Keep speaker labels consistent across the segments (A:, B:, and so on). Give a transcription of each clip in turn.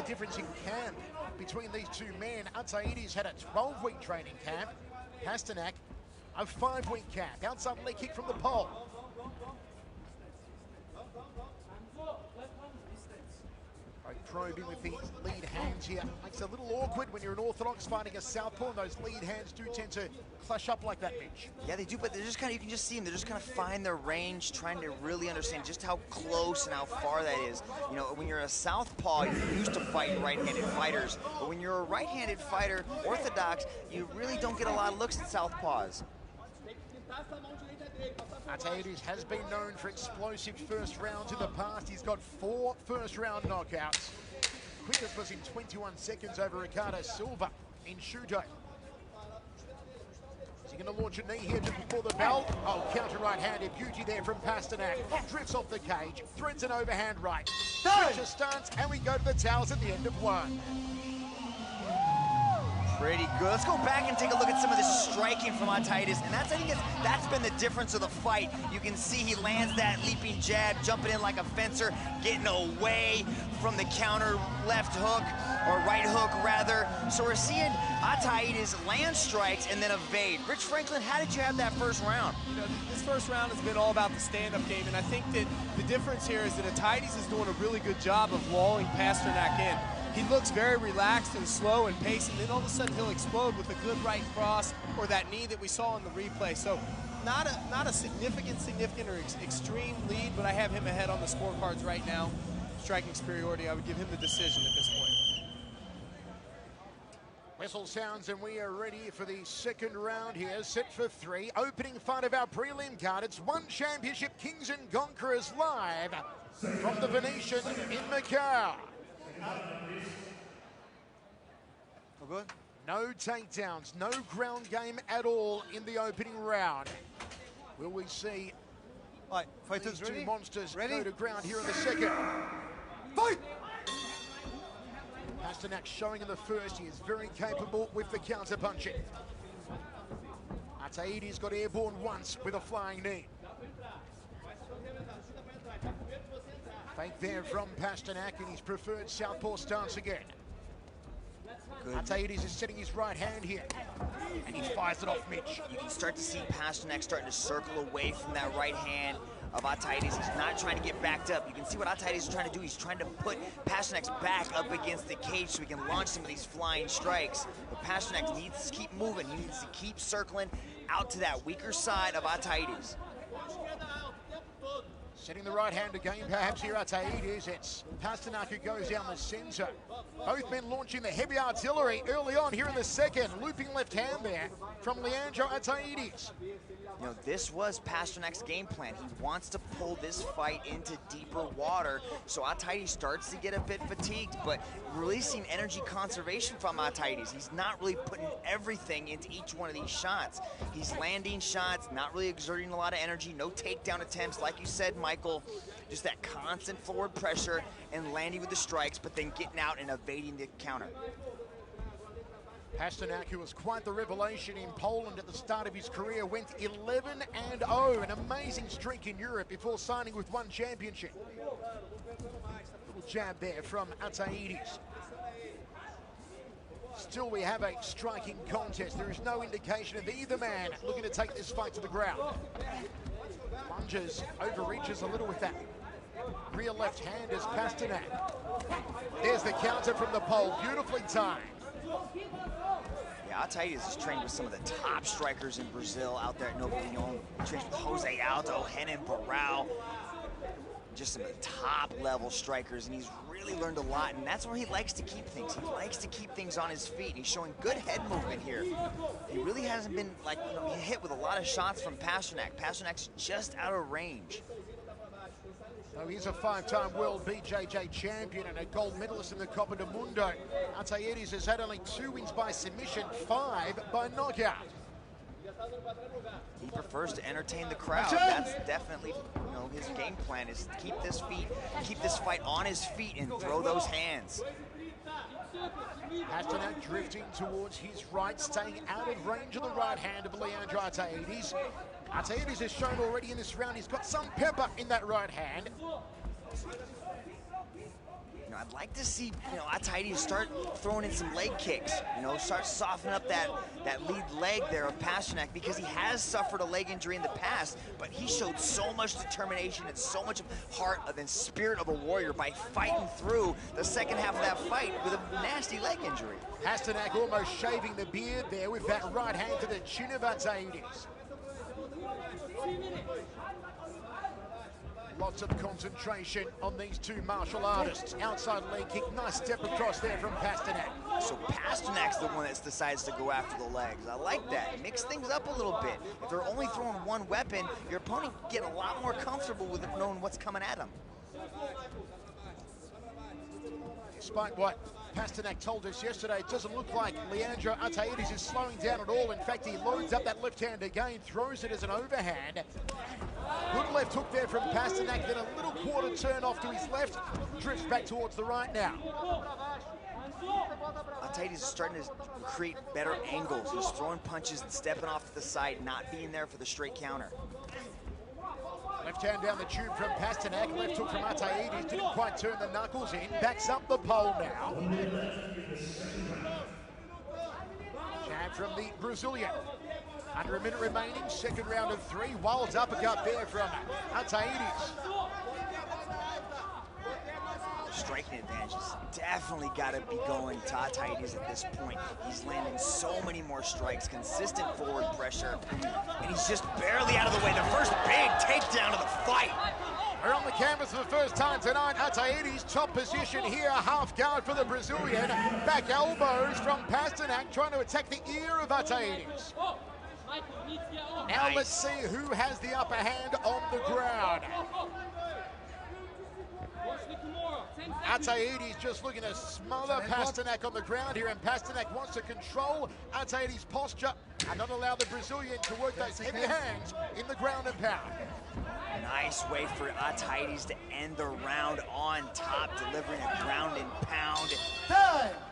A: difference in camp between these two men. Ataides had a 12-week training camp. Pasternak, a 5-week camp. Outside leg kick from the pole. Probing with the lead hands here. Makes it a little awkward when you're an orthodox fighting a southpaw, and those lead hands do tend to clash up like that, Mitch.
B: Yeah, they do, but they're just kind of, you can just see them, they're just kind of find their range, trying to really understand just how close and how far that is. You know, when you're a southpaw, you're used to fighting right-handed fighters, but when you're a right-handed fighter, orthodox, you really don't get a lot of looks at southpaws.
A: Ataides has been known for explosive first rounds in the past. He's got 4 first-round knockouts. Quickest was in 21 seconds over Ricardo Silva in Shudo. Is he going to launch a knee here just before the bell? Oh, counter right-handed beauty there from Pasternak. Drifts off the cage, threads an overhand right. Switcher stance, and we go to the towels at the end of 1.
B: Pretty good. Let's go back and take a look at some of this striking from Ataides, and I think that's been the difference of the fight. You can see he lands that leaping jab, jumping in like a fencer, getting away from the counter left hook, or right hook rather. So we're seeing Ataides land strikes and then evade. Rich Franklin, how did you have that first round?
C: You know, this first round has been all about the stand-up game, and I think that the difference here is that Ataides is doing a really good job of lulling Pasternak in. He looks very relaxed and slow and paced, and then all of a sudden he'll explode with a good right cross or that knee that we saw in the replay. So not a significant or extreme lead, but I have him ahead on the scorecards right now. Striking superiority, I would give him the decision at this point.
A: Whistle sounds and we are ready for the second round here, set for 3. Opening fight of our prelim card. It's One Championship Kings and Conquerors live from the Venetian in Macau.
B: Oh, good.
A: No takedowns, no ground game at all in the opening round. Will we see these two monsters go to ground here in the second? Fight! Pasternak showing in the first, he is very capable with the counter punching. Ataides got airborne once with a flying knee. Fake there from Pasternak in his preferred southpaw stance again. Ataides is setting his right hand here, and he fires it off Mitch.
B: You can start to see Pasternak starting to circle away from that right hand of Ataides. He's not trying to get backed up. You can see what Ataides is trying to do. He's trying to put Pasternak's back up against the cage so he can launch some of these flying strikes. But Pasternak needs to keep moving. He needs to keep circling out to that weaker side of Ataides.
A: Setting the right hand again, perhaps here Ataides. It's Pasternak who goes down the center. Both men launching the heavy artillery early on here in the second. Looping left hand there from Leandro Ataides.
B: You know, this was Pasternak's game plan. He wants to pull this fight into deeper water, so Ataides starts to get a bit fatigued, but releasing energy conservation from Ataides. He's not really putting everything into each one of these shots. He's landing shots, not really exerting a lot of energy, no takedown attempts, like you said, Michael. Just that constant forward pressure and landing with the strikes, but then getting out and evading the counter.
A: Pasternak, who was quite the revelation in Poland at the start of his career, went 11-0, an amazing streak in Europe before signing with One Championship. Little jab there from Ataides. Still, we have a striking contest. There is no indication of either man looking to take this fight to the ground. Lunges, overreaches a little with that rear left hand as Pasternak. There's the counter from the pole, beautifully timed.
B: Yeah, Ataides is trained with some of the top strikers in Brazil out there at Novo União. He trains with Jose Aldo, Renan Barão, just some of the top level strikers, and he's really learned a lot, and that's where he likes to keep things. He likes to keep things on his feet, and he's showing good head movement here. He really hasn't been hit with a lot of shots from Pasternak. Pasternak's just out of range.
A: So he's a 5-time world BJJ champion and a gold medalist in the Copa do Mundo. Ataides has had only 2 wins by submission, 5 by knockout.
B: He prefers to entertain the crowd. That's definitely, his game plan is to keep this fight on his feet and throw those hands.
A: Pasternak drifting towards his right, staying out of range of the right hand of Leandro Ataides. Ataides has shown already in this round he's got some pepper in that right hand.
B: I'd like to see, Ataides start throwing in some leg kicks, start softening up that lead leg there of Pasternak, because he has suffered a leg injury in the past, but he showed so much determination and so much heart and spirit of a warrior by fighting through the second half of that fight with a nasty leg injury.
A: Pasternak almost shaving the beard there with that right hand to the chin of Ataides. Lots of concentration on these two martial artists. Outside leg kick, nice step across there from Pasternak.
B: So Pasternak's the one that decides to go after the legs. I like that. Mix things up a little bit. If they're only throwing one weapon, your opponent can get a lot more comfortable with knowing what's coming at him.
A: Despite what Pasternak told us yesterday, it doesn't look like Leandro Ataides is slowing down at all. In fact, he loads up that left hand again, throws it as an overhand. Good left hook there from Pasternak, then a little quarter turn off to his left, drifts back towards the right now.
B: Ataides is starting to create better angles. He's throwing punches and stepping off to the side, not being there for the straight counter.
A: Left hand down the tube from Pasternak, left hook from Ataides, didn't quite turn the knuckles in, backs up the pole now. Jab from the Brazilian. Under a minute remaining, second round of 3, wild uppercut there from Ataides.
B: Striking advantages definitely got to be going to Ataides at this point. He's landing so many more strikes, consistent forward pressure, and he's just barely out of the way. The first big takedown of the fight.
A: We're on the canvas for the first time tonight. Ataides, top position here, half guard for the Brazilian. Back elbows from Pasternak, trying to attack the ear of Ataides. Now let's see who has the upper hand on the ground. Ataides just looking to smother Pasternak on the ground here, and Pasternak wants to control Ataides' posture and not allow the Brazilian to work those heavy hands in the ground and pound.
B: Nice way for Ataides to end the round on top, delivering a ground and pound.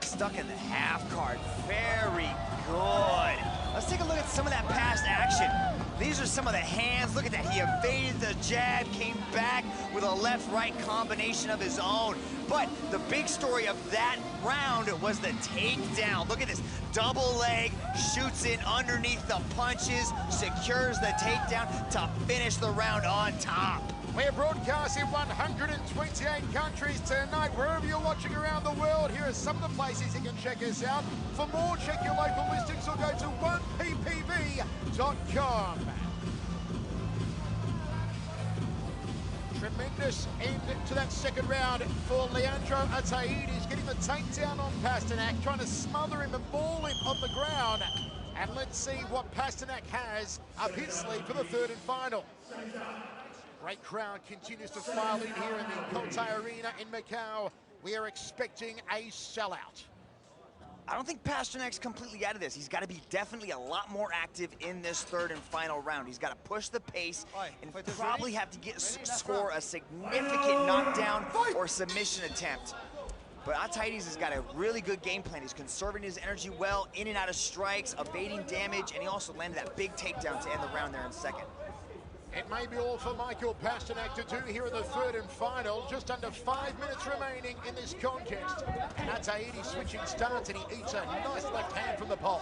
B: Stuck in the half guard, very good. Let's take a look at some of that past action. These are some of the hands. Look at that, he evaded the jab, came back with a left-right combination of his own. But the big story of that round was the takedown. Look at this, double leg, shoots in underneath the punches, secures the takedown to finish the round on top.
A: We're broadcasting 128 countries tonight. Wherever you're watching around the world, here are some of the places you can check us out. For more, check your local listings or go to 1ppv.com. Tremendous end to that second round for Leandro Ataides, getting the takedown on Pasternak, trying to smother him and maul him on the ground. And let's see what Pasternak has up his sleeve for the third and final. Great crowd continues to file in here in the Cotai Arena in Macau. We are expecting a sellout.
B: I don't think Pasternak's completely out of this. He's got to be definitely a lot more active in this third and final round. He's got to push the pace and probably have to score a significant knockdown or submission attempt. But Ataides has got a really good game plan. He's conserving his energy well, in and out of strikes, evading damage, and he also landed that big takedown to end the round there in second.
A: It may be all for Michael Pasternak to do here in the third and final. Just under 5 minutes remaining in this contest. And Ataides switching starts, and he eats a nice left hand from the pole.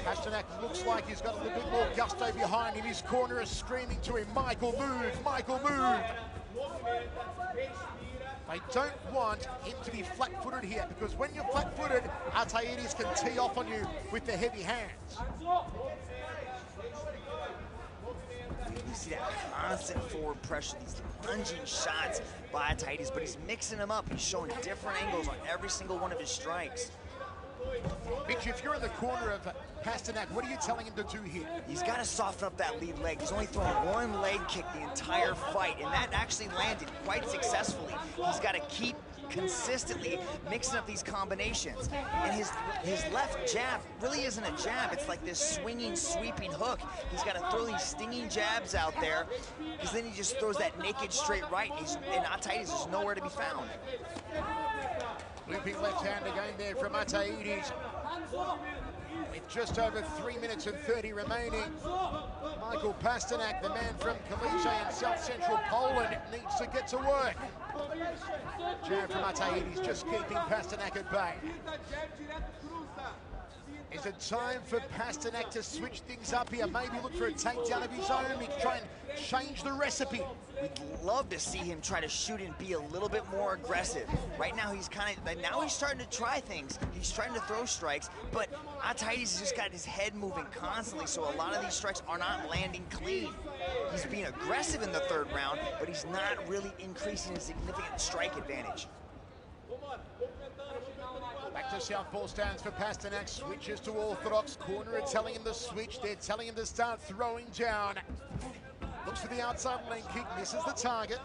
A: Pasternak looks like he's got a little bit more gusto behind him. His corner is screaming to him, Michael, move, Michael, move. They don't want him to be flat-footed here, because when you're flat-footed, Ataides can tee off on you with the heavy hands.
B: You see that constant forward pressure, these lunging shots by Ataides, but he's mixing them up. He's showing different angles on every single one of his strikes.
A: Mitch, if you're in the corner of Pasternak, what are you telling him to do here?
B: He's got to soften up that lead leg. He's only thrown one leg kick the entire fight, and that actually landed quite successfully. He's got to keep consistently mixing up these combinations. And his left jab really isn't a jab. It's like this swinging, sweeping hook. He's got to throw these stinging jabs out there, because then he just throws that naked straight right, and Ataides is nowhere to be found.
A: Looping left hand again there from Ataides. With just over 3 minutes and 30 remaining, Michael Pasternak, the man from Chese in South Central Poland, needs to get to work. Jab from Ataides just keeping Pasternak at bay. Is it time for Pasternak to switch things up here? Maybe look for a takedown of his own. He can try and change the recipe.
B: We'd love to see him try to shoot and be a little bit more aggressive. Right now, he's now he's starting to try things. He's trying to throw strikes, but Ataides has just got his head moving constantly, so a lot of these strikes are not landing clean. He's being aggressive in the third round, but he's not really increasing his significant strike advantage.
A: Back to southpaw stands for Pasternak, switches to orthodox. Corner are telling him to switch, they're telling him to start throwing down. Looks for the outside leg kick, misses the target.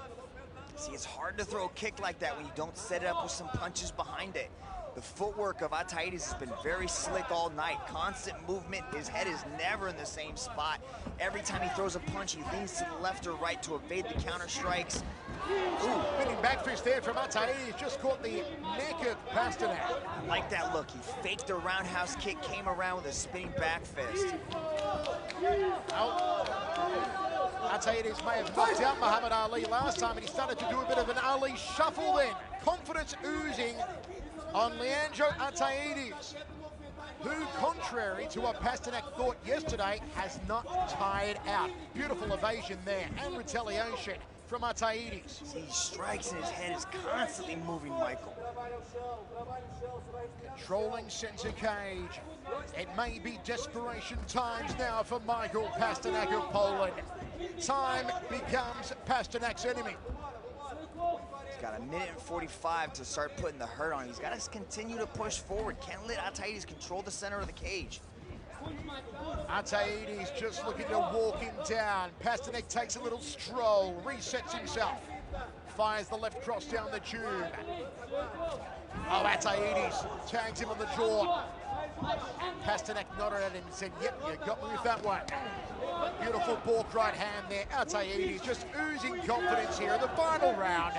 B: See, it's hard to throw a kick like that when you don't set it up with some punches behind it. The footwork of Ataides has been very slick all night. Constant movement, his head is never in the same spot. Every time he throws a punch, he leans to the left or right to evade the counter strikes.
A: Ooh, spinning back fist there from Ataides, just caught the neck of Pasternak.
B: I like that look. He faked the roundhouse kick, came around with a spinning back fist.
A: Ataides may have knocked out Muhammad Ali last time, and he started to do a bit of an Ali shuffle then. Confidence oozing on Leandro Ataides, who, contrary to what Pasternak thought yesterday, has not tired out. Beautiful evasion there and retaliation from Ataides.
B: See, he strikes and his head is constantly moving, Michael.
A: Controlling center cage. It may be desperation times now for Michael Pasternak of Poland. Time becomes Pasternak's enemy.
B: He's got 1:45 to start putting the hurt on him. He's got to continue to push forward. Can't let Ataides control the center of the cage.
A: Ataides just looking to walk him down. Pasternak takes a little stroll, resets himself, fires the left cross down the tube. Oh, Ataides tags him on the jaw. Pasternak nodded at him and said, yep, you got me with that one. Beautiful balk right hand there. Ataides just oozing confidence here in the final round.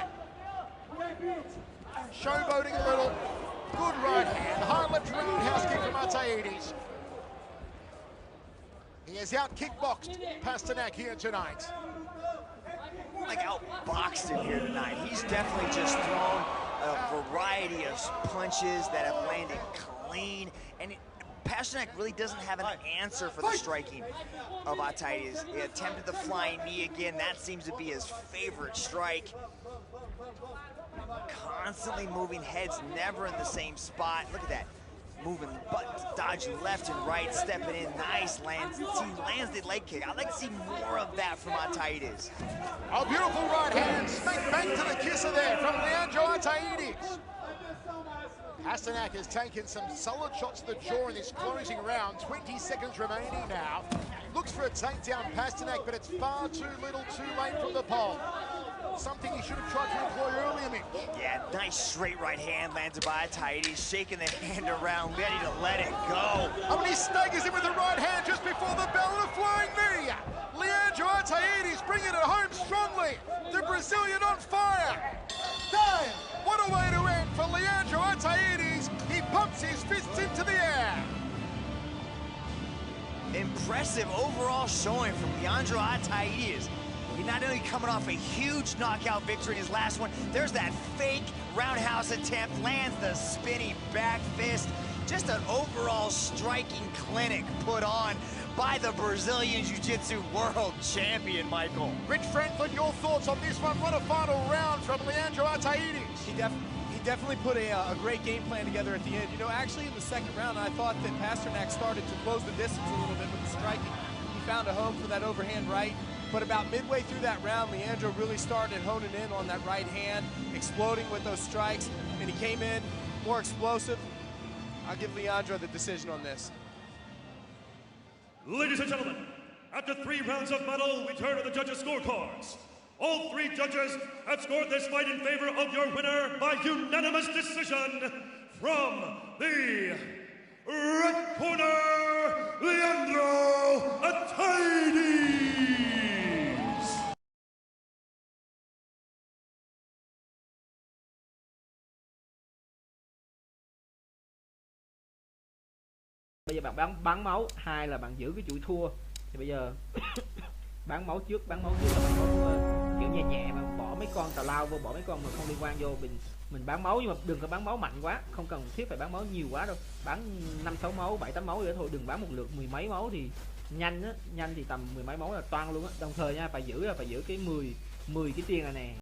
A: Showboating a little. Good right hand. High left roundhouse kick from Ataides. He has out-kickboxed Pasternak here tonight.
B: Like outboxed him here tonight. He's definitely just thrown a variety of punches that have landed clean, and Pasternak really doesn't have an answer for the striking of Ataides. He attempted the flying knee again. That seems to be his favorite strike. Constantly moving heads, never in the same spot. Look at that. Moving, but dodging left and right, stepping in, nice lands. See, lands the leg kick. I'd like to see more of that from Ataides.
A: A beautiful right hand, smack back to the kisser there from Leandro Ataides. Pasternak has taken some solid shots to the jaw in this closing round. 20 seconds remaining now. Looks for a takedown, Pasternak, but it's far too little, too late from the pole. Something he should have tried to employ earlier, Mitch.
B: Yeah, nice straight right hand landed by Ataides, shaking the hand around, ready to let it go.
A: Oh, and he staggers him with the right hand just before the bell and a flying knee. Leandro Ataides bringing it home strongly. The Brazilian on fire. Time. What a way to end for Leandro Ataides. He pumps his fists into the air.
B: Impressive overall showing from Leandro Ataides. He's not only coming off a huge knockout victory in his last one, there's that fake roundhouse attempt, lands the spinning back fist. Just an overall striking clinic put on by the Brazilian Jiu-Jitsu world champion, Michael.
A: Rich Franklin, your thoughts on this one? What a final round from Leandro Ataides.
C: He definitely put a great game plan together at the end. You know, actually in the second round, I thought that Pasternak started to close the distance a little bit with the striking. He found a home for that overhand right. But about midway through that round, Leandro really started honing in on that right hand, exploding with those strikes, and he came in more explosive. I'll give Leandro the decision on this.
D: Ladies and gentlemen, after 3 rounds of battle, we turn to the judges' scorecards. All 3 judges have scored this fight in favor of your winner by unanimous decision from the red corner, Leandro Ataides.
E: Bây giờ bạn bán máu, hai là bạn giữ cái chuỗi thua. Thì bây giờ bán máu trước là bán máu kiểu nhẹ nhẹ mà bỏ mấy con tào lao vô, bỏ mấy con mà không liên quan vô, mình bán máu, nhưng mà đừng có bán máu mạnh quá, không cần thiết phải bán máu nhiều quá đâu, bán 5-6 máu 7-8 máu vậy thôi, đừng bán một lượt mười mấy máu thì nhanh á, nhanh thì tầm mười mấy máu là toan luôn á. Đồng thời nha, phải giữ cái 10 cái tiền này nè.